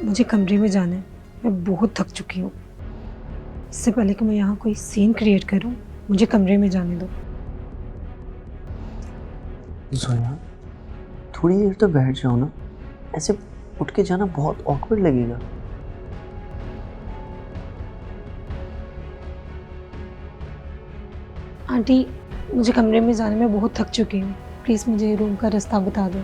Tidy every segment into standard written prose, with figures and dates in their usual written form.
मुझे कमरे में जाना है। मैं बहुत थक चुकी हूँ। इससे पहले कि मैं यहाँ कोई सीन क्रिएट करूँ, मुझे कमरे में जाने दो। जोया, थोड़ी देर तो बैठ जाओ ना। ऐसे उठ के जाना बहुत ऑकवर्ड लगेगा। आंटी, मुझे कमरे में जाने में बहुत थक चुकी हूँ। प्लीज़ मुझे रूम का रास्ता बता दो।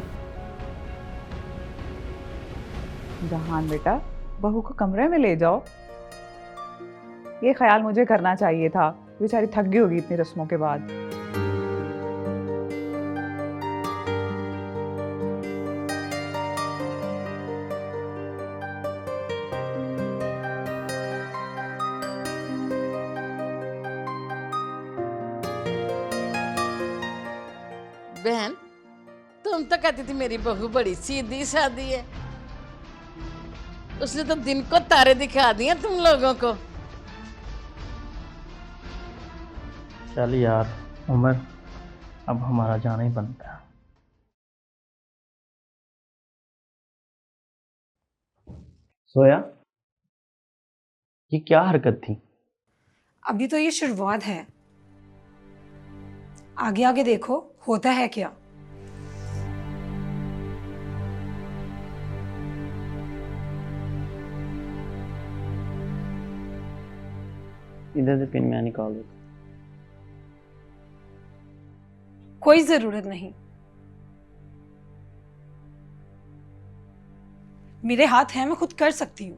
जहान बेटा, बहू को कमरे में ले जाओ। ये ख्याल मुझे करना चाहिए था। बेचारी थक गई होगी इतनी रस्मों के बाद। बहन, तुम तो कहती थी मेरी बहू बड़ी सीधी सादी है। उसने तो दिन को तारे दिखा दिए तुम लोगों को। चल यार उमर, अब हमारा जाना ही बनता है। सोया, ये क्या हरकत थी? अभी तो ये शुरुआत है, आगे आगे देखो होता है क्या। इधर से पिन मैं निकाल देता। कोई जरूरत नहीं, मेरे हाथ हैं, मैं खुद कर सकती हूँ।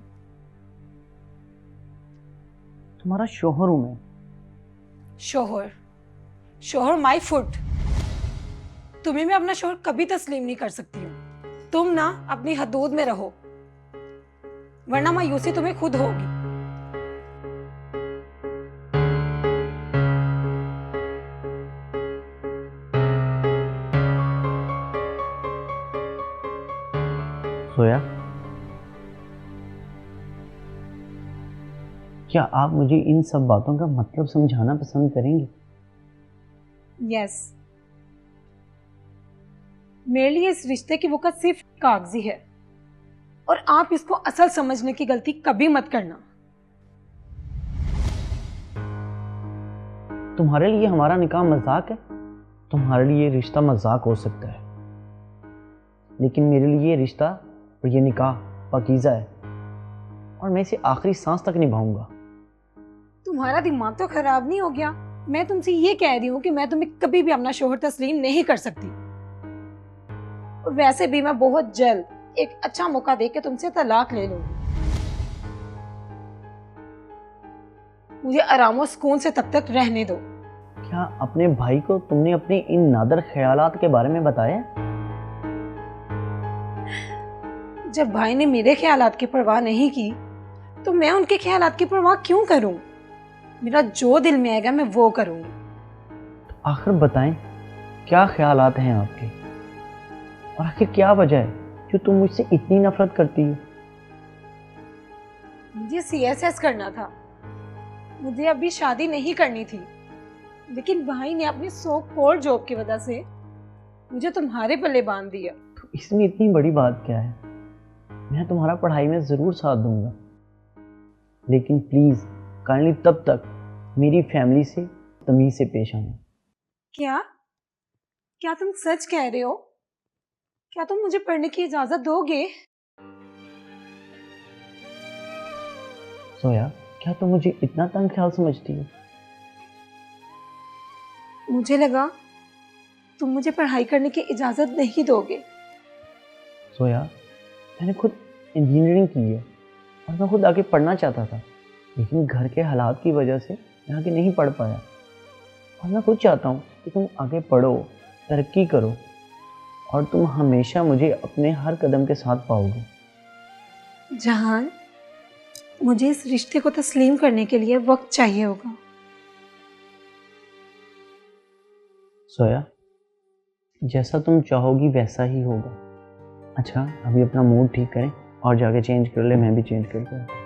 तुम्हारा शोहर हूं मैं। शोहर? शोहर माई फुट। तुम्हें मैं अपना शोहर कभी तस्लीम नहीं कर सकती हूँ। तुम ना अपनी हदूद में रहो, वरना मायूसी तुम्हें खुद होगी। सोया, क्या आप मुझे इन सब बातों का मतलब समझाना पसंद करेंगे? यस, मेरे लिए इस रिश्ते की वक़्त सिर्फ कागजी है, और आप इसको असल समझने की गलती कभी मत करना। तुम्हारे लिए हमारा निकाह मजाक है? तुम्हारे लिए रिश्ता मजाक हो सकता है, लेकिन मेरे लिए ये रिश्ता और ये निकाह पाकीज़ा है, और मैं इसे आखिरी सांस तक निभाऊंगा। तुम्हारा दिमाग तो खराब नहीं हो गया? मैं तुमसे ये कह रही हूँ कि मैं तुम्हें कभी भी अपना शोहर तस्लीम नहीं कर सकती, और वैसे भी मैं बहुत जल्द एक अच्छा मौका देके तुमसे तलाक ले लूंगी। मुझे आराम और सुकून से तब तक रहने दो। क्या अपने भाई को तुमने अपने इन नादर ख्यालात के बारे में बताया? जब भाई ने मेरे ख्यालात की परवाह नहीं की, तो मैं उनके ख्यालात की परवाह क्यों करूं? मेरा जो दिल में आएगा मैं वो करूंगी। तो आखिर बताएं, क्या ख्यालात हैं आपके, और आखिर क्या वजह है जो तुम मुझसे इतनी नफरत करती हो? मुझे सीएसएस करना था, मुझे अभी शादी नहीं करनी थी, लेकिन भाई ने अपनी सो कॉल्ड जॉब की वजह से मुझे तुम्हारे पल्ले बांध दिया। तो इसमें इतनी बड़ी बात क्या है? मैं तुम्हारा पढ़ाई में ज़रूर साथ दूंगा, लेकिन प्लीज़ काइंडली तब तक मेरी फैमिली से तमीज़ से पेश आना। क्या क्या तुम सच कह रहे हो? क्या तुम मुझे पढ़ने की इजाजत दोगे? सोया, क्या तुम मुझे इतना तंग ख्याल समझती हो? मुझे लगा तुम मुझे पढ़ाई करने की इजाजत नहीं दोगे। सोया, मैंने खुद इंजीनियरिंग की है, और मैं खुद आगे पढ़ना चाहता था, लेकिन घर के हालात की वजह से मैं आगे नहीं पढ़ पाया। और मैं खुद चाहता हूँ कि तुम आगे पढ़ो, तरक्की करो, और तुम हमेशा मुझे अपने हर कदम के साथ पाओगे। जहान, मुझे इस रिश्ते को तस्लीम करने के लिए वक्त चाहिए होगा। सोया, जैसा तुम चाहोगी वैसा ही होगा। अच्छा, अभी अपना मूड ठीक करें और जाके चेंज कर ले, मैं भी चेंज करता हूँ।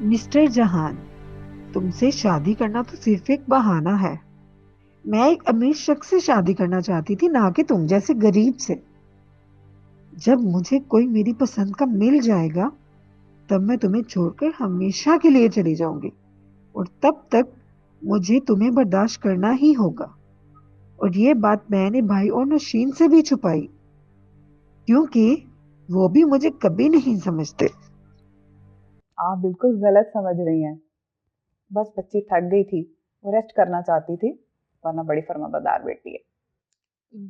मिस्टर जहान, तुमसे शादी करना तो सिर्फ एक बहाना है। मैं एक अमीर शख्स से शादी करना चाहती थी, ना कि तुम जैसे गरीब से। जब मुझे कोई मेरी पसंद का मिल जाएगा तब मैं तुम्हें छोड़कर हमेशा के लिए चली जाऊंगी, और तब तक मुझे तुम्हें बर्दाश्त करना ही होगा। और ये बात मैंने भाई और नौशीन से भी छुपाई, क्योंकि वो भी मुझे कभी नहीं समझते। आप बिल्कुल गलत समझ रही हैं। बस बच्ची थक गई थी, वो रेस्ट करना चाहती थी, वरना बड़ी फर्माबरदार बेटी है।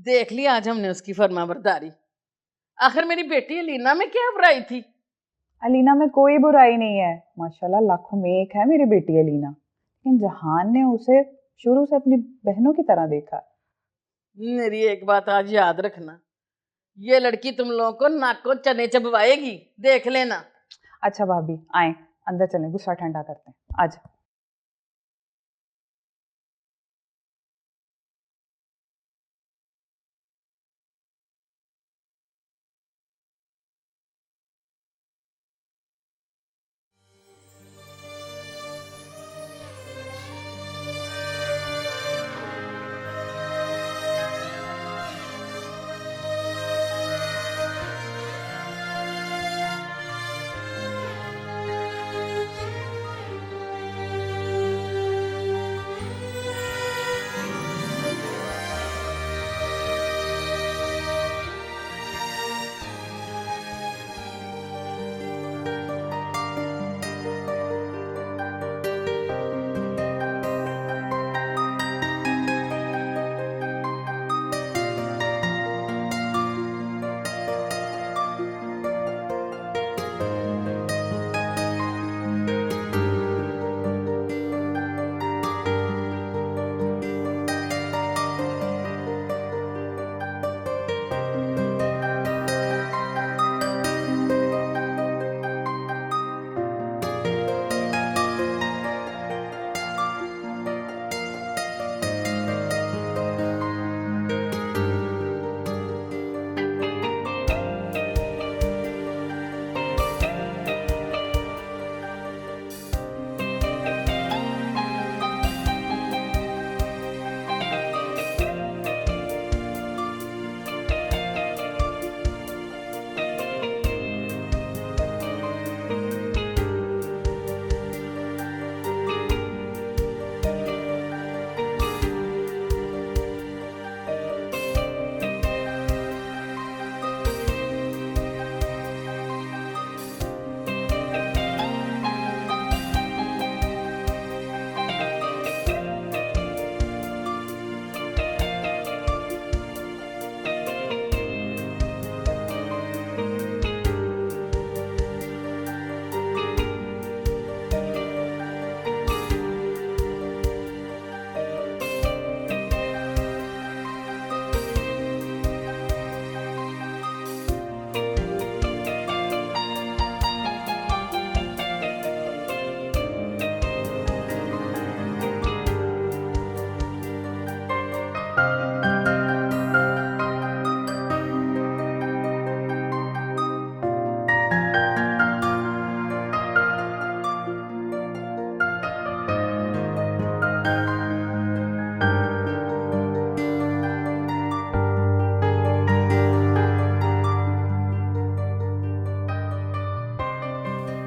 देख लिया आज हमने उसकी फर्माबरदारी। आखिर मेरी बेटी अलीना में क्या बुराई थी? अलीना में कोई बुराई नहीं है, माशाल्लाह लाखों में एक है मेरी बेटी अलीना। लेकिन जहान ने उसे शुरू से अपनी बहनों की तरह देखा। मेरी एक बात आज याद रखना, ये लड़की तुम लोगों को नाक को चने चबवाएगी, देख लेना। अच्छा भाभी आए, अंदर चलें, गुस्सा ठंडा करते हैं। आज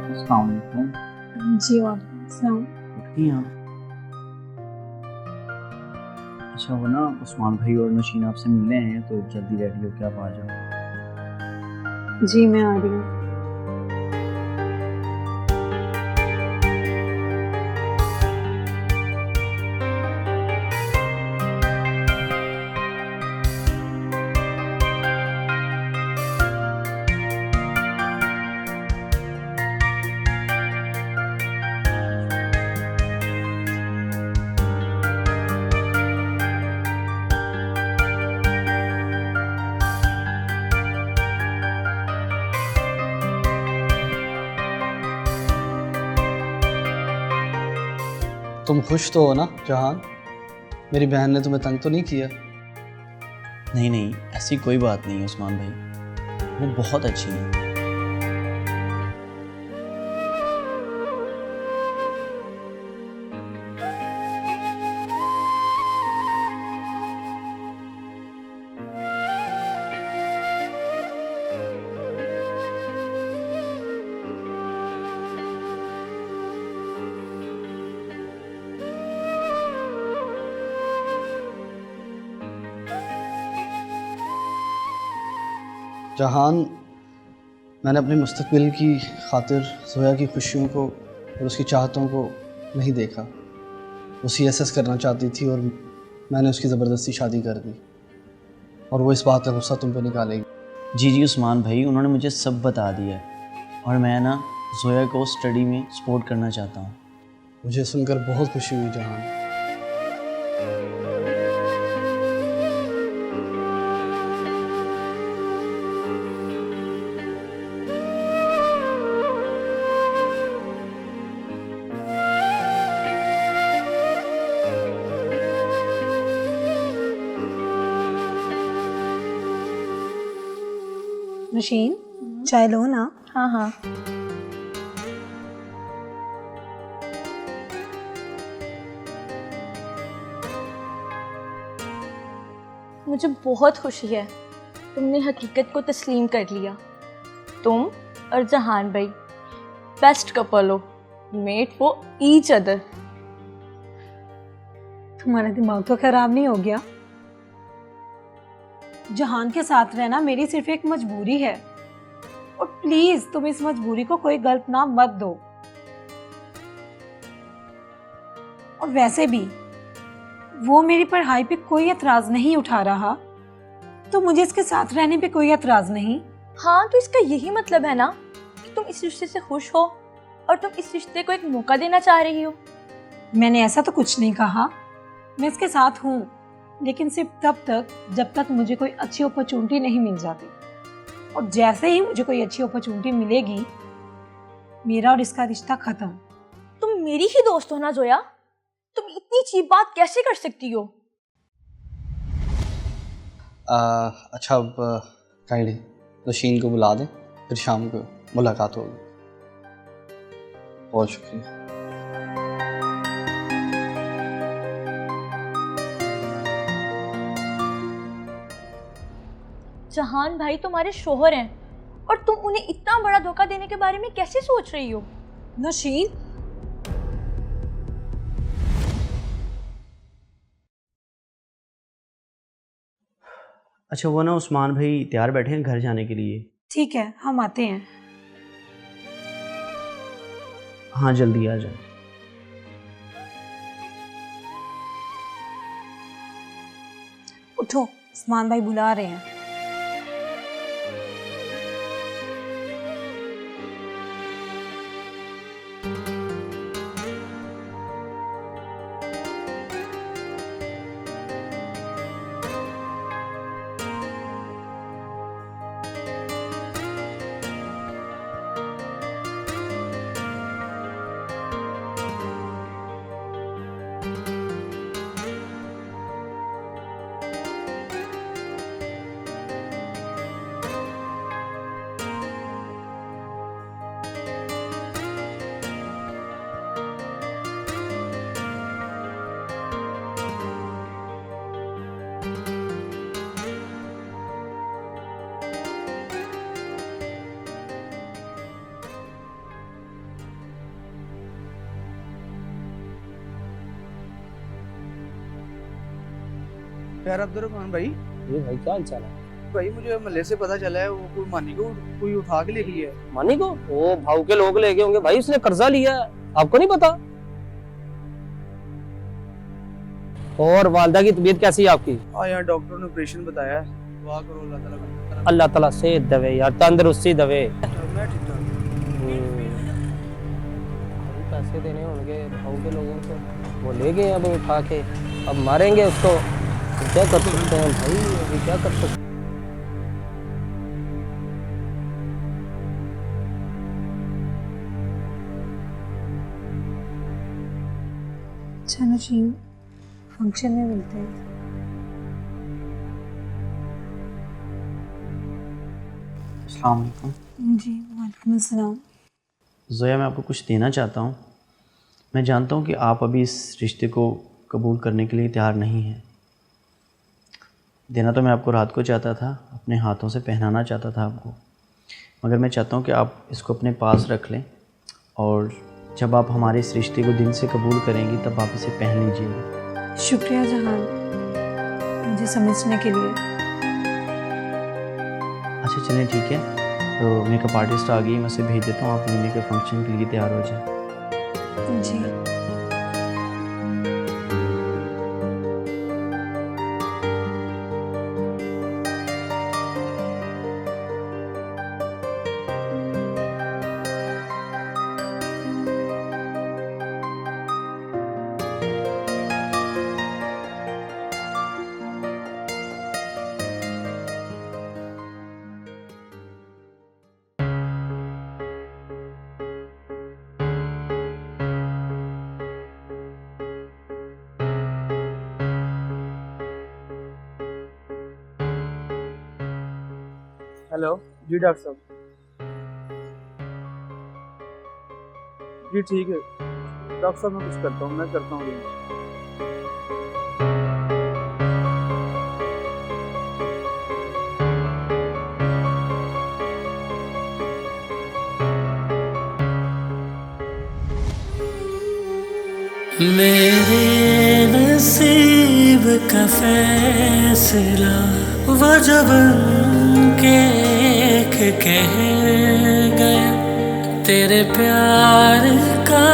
अस्सलाम वालेकुम। जी वालेकुम सलाम। उठिए आप। अच्छा वो ना उस्मान भाई और नशीन आपसे मिलने हैं, तो जल्दी रेडी होके आप आ जाओ। जी मैं आ रही हूँ। तुम खुश तो हो ना जहान? मेरी बहन ने तुम्हें तंग तो नहीं किया? नहीं नहीं, ऐसी कोई बात नहीं है उस्मान भाई, वो बहुत अच्छी है। जहान, मैंने अपने मुस्तकबिल की खातिर जोया की खुशियों को और उसकी चाहतों को नहीं देखा। वो CSS करना चाहती थी और मैंने उसकी ज़बरदस्ती शादी कर दी, और वो इस बात का गुस्सा तुम पे निकालेगी। जी जी उस्मान भाई, उन्होंने मुझे सब बता दिया है और मैं ना जोया को स्टडी में सपोर्ट करना चाहता हूँ। मुझे सुनकर बहुत खुशी हुई जहान। नशीन, चाय लो ना। हाँ हाँ। मुझे बहुत खुशी है, तुमने हकीकत को तस्लीम कर लिया। तुम और जहान भाई बेस्ट कपल हो, मेड फॉर ईच अदर। तुम्हारा दिमाग तो खराब नहीं हो गया? जहान के साथ रहना मेरी सिर्फ एक मजबूरी है, और प्लीज तुम इस मजबूरी को कोई गलत नाम मत दो। और वैसे भी वो मेरी पढ़ाई पे कोई एतराज नहीं उठा रहा, तो मुझे इसके साथ रहने पे कोई एतराज नहीं। हाँ, तो इसका यही मतलब है ना कि तुम इस रिश्ते से खुश हो और तुम इस रिश्ते को एक मौका देना चाह रही हो। मैंने ऐसा तो कुछ नहीं कहा, मैं इसके साथ हूँ, लेकिन सिर्फ तब तक जब तक मुझे कोई अच्छी अपॉर्चुनिटी नहीं मिल जाती। और जैसे ही मुझे कोई अच्छी अपॉर्चुनिटी मिलेगी, मेरा और इसका रिश्ता खत्म। तुम मेरी ही दोस्त हो ना जोया, तुम इतनी चीप बात कैसे कर सकती हो? अच्छा, अब काइंडली नशीन को बुला दें, फिर शाम को मुलाकात होगी। बहुत शुक्रिया। जहान भाई तुम्हारे शोहर हैं और तुम उन्हें इतना बड़ा धोखा देने के बारे में कैसे सोच रही हो? नशीन, अच्छा, वो ना उस्मान भाई तैयार बैठे हैं घर जाने के लिए। ठीक है, हम आते हैं। हाँ, जल्दी आ जाए। उठो, उस्मान भाई बुला रहे हैं। यार अब्दुर्रहमान भाई, ये भाई क्या हाल चाल है? भाई मुझे महल्ले से पता चला है वो कोई मानी को कोई उठा के ले गई है। मानी को? वो भाव के लोग ले गए होंगे भाई, उसने कर्जा लिया है, आपको नहीं पता? और वालदा की तबीयत कैसी है आपकी? हाँ यार, डॉक्टर ने ऑपरेशन बताया है, दुआ करो अल्लाह ताला का। अल्लाह ताला सेहत दवे यार, तंदुरुस्ती दवे। मैं ठीक ठाक। पैसे देने होंगे भाव के लोगों को, वो ले गए अब उठा के, अब मारेंगे उसको। क्या कर सकते हैं भाई, अभी क्या कर सकते हैं? अच्छा नशीन, फंक्शन में मिलते हैं। अस्सलाम वालेकुम। जी वालेकुम अस्सलाम। जोया, मैं आपको कुछ देना चाहता हूँ। मैं जानता हूँ कि आप अभी इस रिश्ते को कबूल करने के लिए तैयार नहीं हैं। देना तो मैं आपको रात को चाहता था, अपने हाथों से पहनाना चाहता था आपको, मगर मैं चाहता हूँ कि आप इसको अपने पास रख लें, और जब आप हमारे इस रिश्ते को दिल से कबूल करेंगी तब आप इसे पहन लीजिएगा। शुक्रिया जहान, मुझे समझने के लिए। अच्छा चलें ठीक है, तो मेकअप आर्टिस्ट आ गई, मैं उसे भेज देता हूँ, आप महीने के फंक्शन के लिए तैयार हो जाए। जी। हेलो जी डॉक्टर साहब। जी ठीक है डॉक्टर साहब, मैं कुछ करता हूँ, मैं करता हूँ ये। मेरे नसीब का फैसला वो जब के कह गया, तेरे प्यार का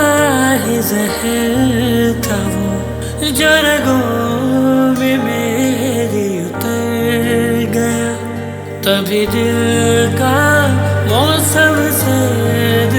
ही जहर था वो जो रगों में मेरी उतर गया। तभी दिल का मौसम सर्द